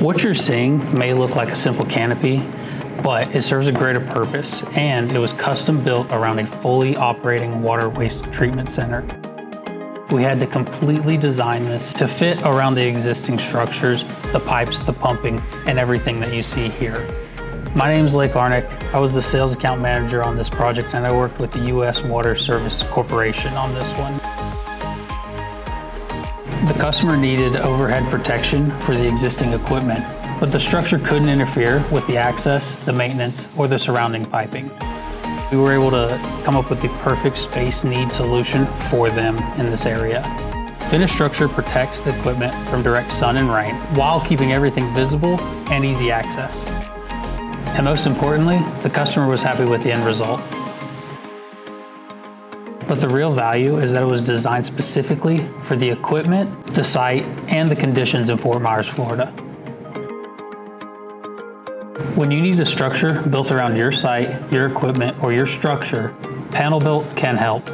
What you're seeing may look like a simple canopy, but it serves a greater purpose, and it was custom built around a fully operating water waste treatment center. We had to completely design this to fit around the existing structures, the pipes, the pumping, and everything that you see here. My name is Lake Arnick. I was the sales account manager on this project, and I worked with the U.S. Water Service Corporation on this one. The customer needed overhead protection for the existing equipment, but the structure couldn't interfere with the access, the maintenance, or the surrounding piping. We were able to come up with the perfect space need solution for them in this area. Finished structure protects the equipment from direct sun and rain while keeping everything visible and easy access. And most importantly, the customer was happy with the end result. But the real value is that it was designed specifically for the equipment, the site, and the conditions in Fort Myers, Florida. When you need a structure built around your site, your equipment, or your structure, Panel Built can help.